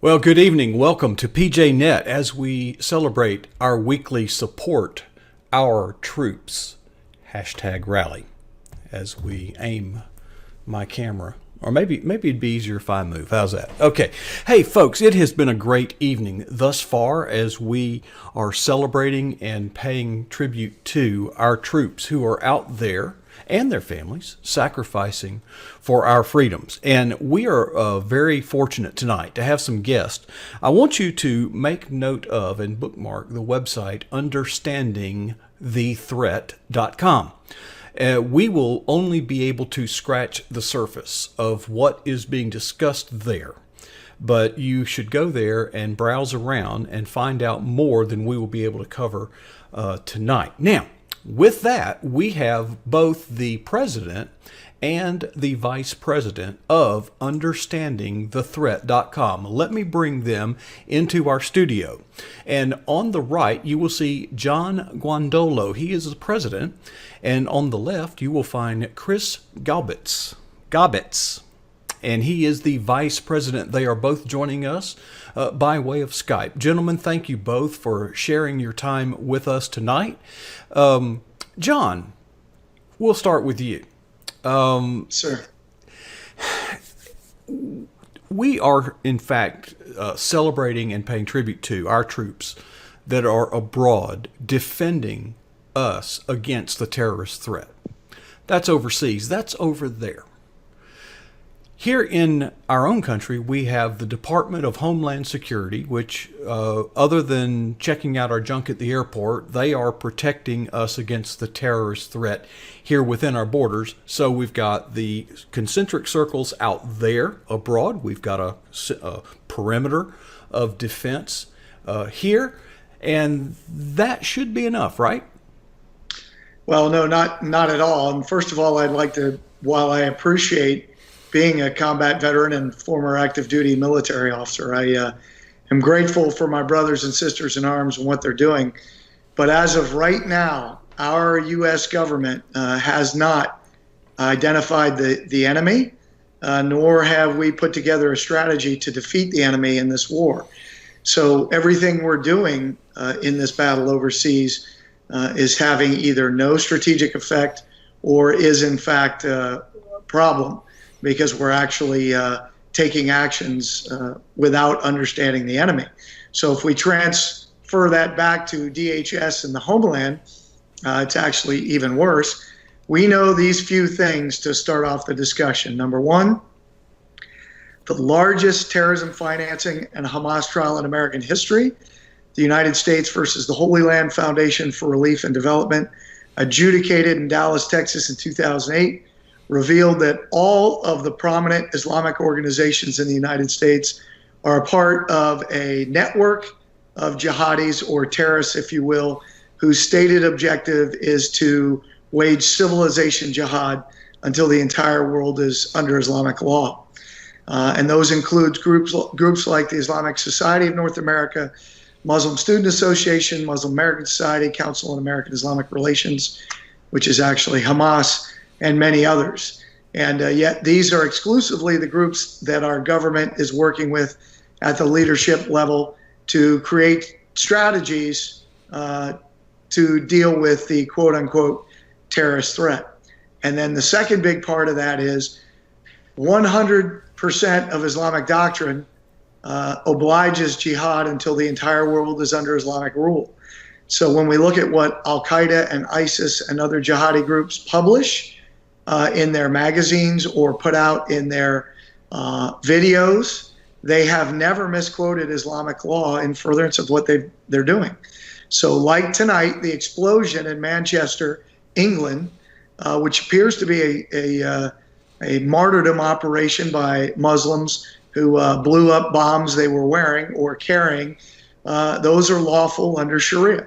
Well, good evening. Welcome to PJ Net as we celebrate our weekly support our troops #rally as we aim my camera. Or maybe it'd be easier if I move. How's that? Okay. Hey, folks, it has been a great evening thus far as we are celebrating and paying tribute to our troops who are out there and their families sacrificing for our freedoms. And we are very fortunate tonight to have some guests. I want you to make note of and bookmark the website understandingthethreat.com. We will only be able to scratch the surface of what is being discussed there. But you should go there and browse around and find out more than we will be able to cover tonight. Now, with that, we have both the president and the vice president of understandingthethreat.com. Let me bring them into our studio. And on the right, you will see John Guandolo. He is the president. And on the left, you will find Chris Gaubitz. And he is the vice president. They are both joining us by way of Skype. Gentlemen, thank you both for sharing your time with us tonight. John, we'll start with you. Sir. We are, in fact, celebrating and paying tribute to our troops that are abroad defending us against the terrorist threat. That's overseas. That's over there. Here in our own country, we have the Department of Homeland Security, which, other than checking out our junk at the airport, they are protecting us against the terrorist threat here within our borders. So we've got the concentric circles out there abroad. We've got a perimeter of defense here, and that should be enough, right? Well, no, not at all. And first of all, I'd like to, while I appreciate being a combat veteran and former active duty military officer, I am grateful for my brothers and sisters in arms and what they're doing. But as of right now, our U.S. government has not identified the enemy, nor have we put together a strategy to defeat the enemy in this war. So everything we're doing in this battle overseas is having either no strategic effect or is in fact a problem, because we're actually taking actions without understanding the enemy. So if we transfer that back to DHS and the homeland, it's actually even worse. We know these few things to start off the discussion. Number one, the largest terrorism financing and Hamas trial in American history, the United States versus the Holy Land Foundation for Relief and Development, adjudicated in Dallas, Texas in 2008, revealed that all of the prominent Islamic organizations in the United States are a part of a network of jihadis, or terrorists, if you will, whose stated objective is to wage civilization jihad until the entire world is under Islamic law. And those include groups like the Islamic Society of North America, Muslim Student Association, Muslim American Society, Council on American Islamic Relations, which is actually Hamas, and many others. And yet these are exclusively the groups that our government is working with at the leadership level to create strategies to deal with the quote-unquote terrorist threat. And then the second big part of that is 100% of Islamic doctrine obliges jihad until the entire world is under Islamic rule. So when we look at what Al-Qaeda and ISIS and other jihadi groups publish in their magazines or put out in their videos, they have never misquoted Islamic law in furtherance of what they're doing. So like tonight, the explosion in Manchester, England, which appears to be a martyrdom operation by Muslims who blew up bombs they were wearing or carrying, those are lawful under Sharia.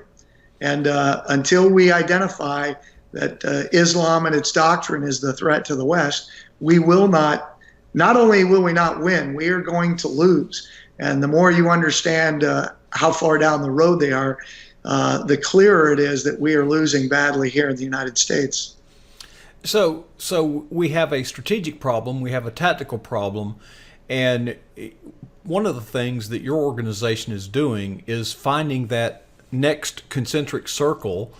And until we identify that Islam and its doctrine is the threat to the West, we will not only will we not win, we are going to lose. And the more you understand how far down the road they are, the clearer it is that we are losing badly here in the United States. So we have a strategic problem, we have a tactical problem, and one of the things that your organization is doing is finding that next concentric circle,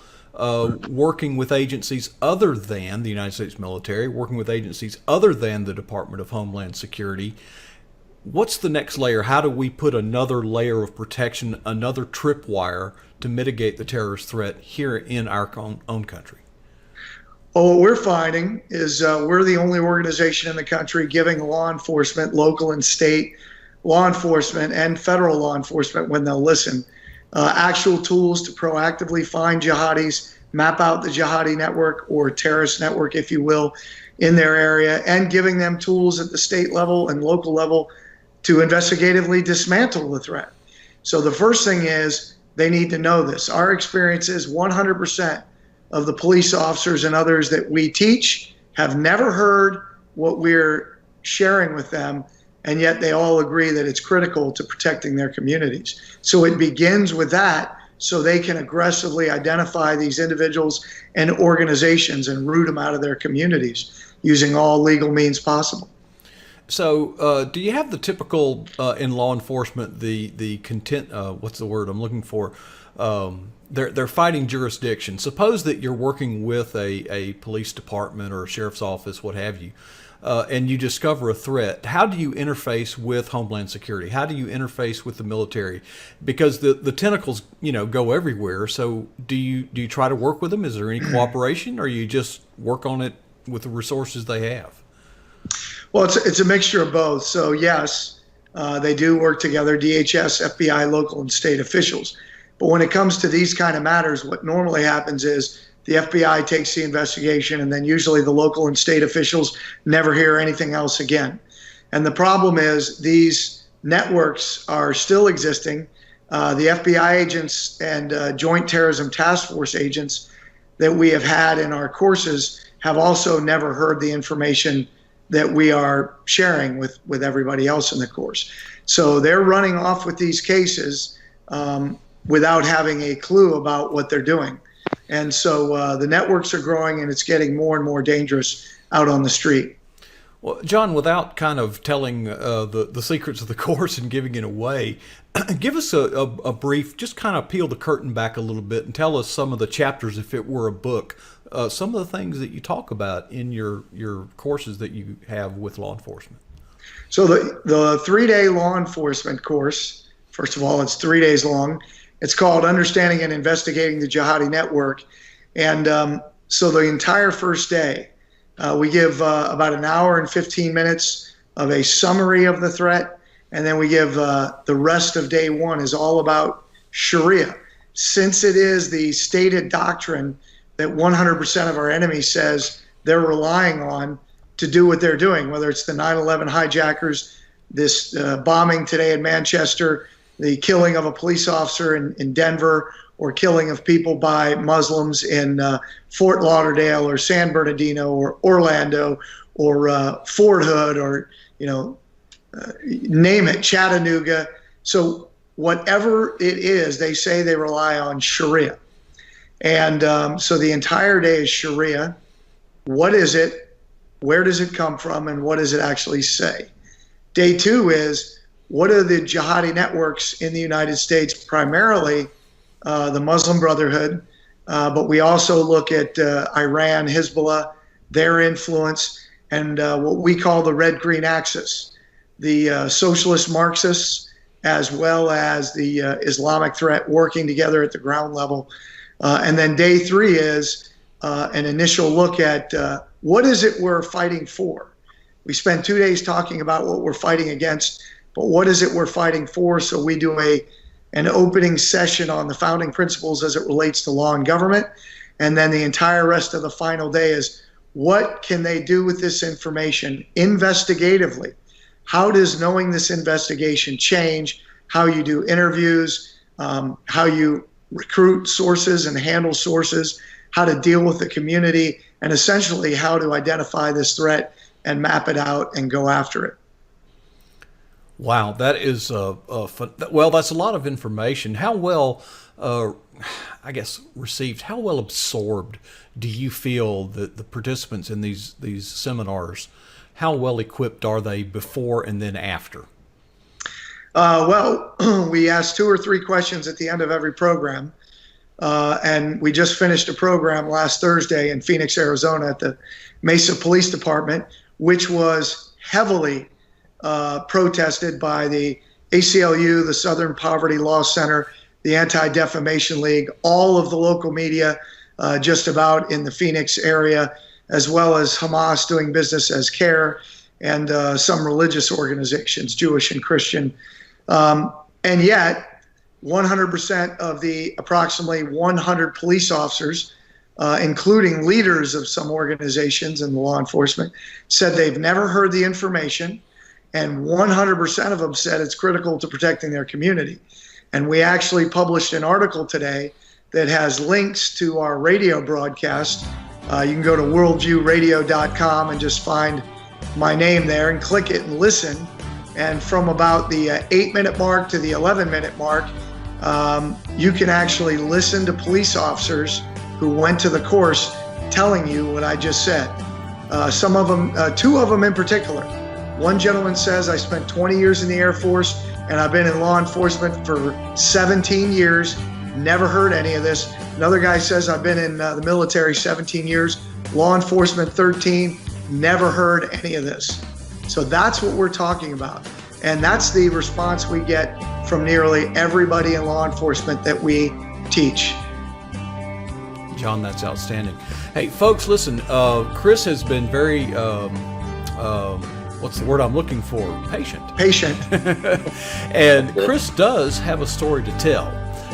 working with agencies other than the United States military, working with agencies other than the Department of Homeland Security. What's the next layer? How do we put another layer of protection, another tripwire to mitigate the terrorist threat here in our own country? Well, what we're finding is we're the only organization in the country giving law enforcement, local and state law enforcement, and federal law enforcement, when they'll listen, actual tools to proactively find jihadis, map out the jihadi network or terrorist network, if you will, in their area, and giving them tools at the state level and local level to investigatively dismantle the threat. So the first thing is they need to know this. Our experience is 100% of the police officers and others that we teach have never heard what we're sharing with them, and yet they all agree that it's critical to protecting their communities. So it begins with that, so they can aggressively identify these individuals and organizations and root them out of their communities using all legal means possible. So, do you have the typical in law enforcement the content? What's the word I'm looking for? They're fighting jurisdiction. Suppose that you're working with a police department or a sheriff's office, what have you, and you discover a threat. How do you interface with Homeland Security? How do you interface with the military? Because the tentacles, go everywhere. So do you try to work with them? Is there any cooperation, or you just work on it with the resources they have? Well, it's a mixture of both. So yes, they do work together, DHS, FBI, local and state officials. But when it comes to these kind of matters, what normally happens is the FBI takes the investigation, and then usually the local and state officials never hear anything else again. And the problem is these networks are still existing. The FBI agents and Joint Terrorism Task Force agents that we have had in our courses have also never heard the information that we are sharing with everybody else in the course. So they're running off with these cases without having a clue about what they're doing. And so the networks are growing, and it's getting more and more dangerous out on the street. Well, John, without kind of telling the secrets of the course and giving it away, give us a brief, just kind of peel the curtain back a little bit and tell us some of the chapters, if it were a book, some of the things that you talk about in your courses that you have with law enforcement. So the 3-day law enforcement course, first of all, it's 3 days long. It's called Understanding and Investigating the Jihadi Network. And so the entire first day, we give about an hour and 15 minutes of a summary of the threat. And then we give the rest of day one is all about Sharia. Since it is the stated doctrine that 100% of our enemy says they're relying on to do what they're doing, whether it's the 9/11 hijackers, this bombing today in Manchester, the killing of a police officer in Denver, or killing of people by Muslims in Fort Lauderdale or San Bernardino or Orlando or Fort Hood or, name it, Chattanooga. So whatever it is, they say they rely on Sharia. And so the entire day is Sharia. What is it? Where does it come from? And what does it actually say? Day two is, what are the jihadi networks in the United States? Primarily the Muslim Brotherhood, but we also look at Iran, Hezbollah, their influence, and what we call the red-green axis, the socialist Marxists, as well as the Islamic threat working together at the ground level. And then day three is an initial look at what is it we're fighting for. We spend 2 days talking about what we're fighting against, but what is it we're fighting for? So we do an opening session on the founding principles as it relates to law and government. And then the entire rest of the final day is, what can they do with this information investigatively? How does knowing this investigation change how you do interviews, how you recruit sources and handle sources, how to deal with the community, and essentially how to identify this threat and map it out and go after it. Wow, that is that's a lot of information. How well, received, how well absorbed do you feel that the participants in these seminars, how well equipped are they before and then after? Well, we ask 2 or 3 questions at the end of every program. And we just finished a program last Thursday in Phoenix, Arizona at the Mesa Police Department, which was heavily protested by the ACLU, the Southern Poverty Law Center, the Anti-Defamation League, all of the local media just about in the Phoenix area, as well as Hamas doing business as CARE and some religious organizations, Jewish and Christian. And yet, 100% of the approximately 100 police officers, including leaders of some organizations in law enforcement, said they've never heard the information, and 100% of them said it's critical to protecting their community. And we actually published an article today that has links to our radio broadcast. You can go to worldviewradio.com and just find my name there and click it and listen. And from about the 8-minute mark to the 11-minute mark, you can actually listen to police officers who went to the course telling you what I just said. Some of them, 2 of them in particular. One gentleman says, I spent 20 years in the Air Force and I've been in law enforcement for 17 years, never heard any of this. Another guy says, I've been in the military 17 years, law enforcement 13, never heard any of this. So that's what we're talking about. And that's the response we get from nearly everybody in law enforcement that we teach. John, that's outstanding. Hey, folks, listen, Chris has been very, what's the word I'm looking for? Patient. And Chris does have a story to tell,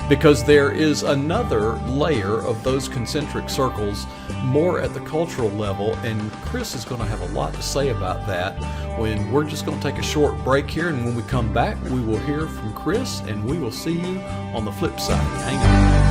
because there is another layer of those concentric circles more at the cultural level, and Chris is going to have a lot to say about that when we're just going to take a short break here, and when we come back we will hear from Chris, and we will see you on the flip side. Hang on.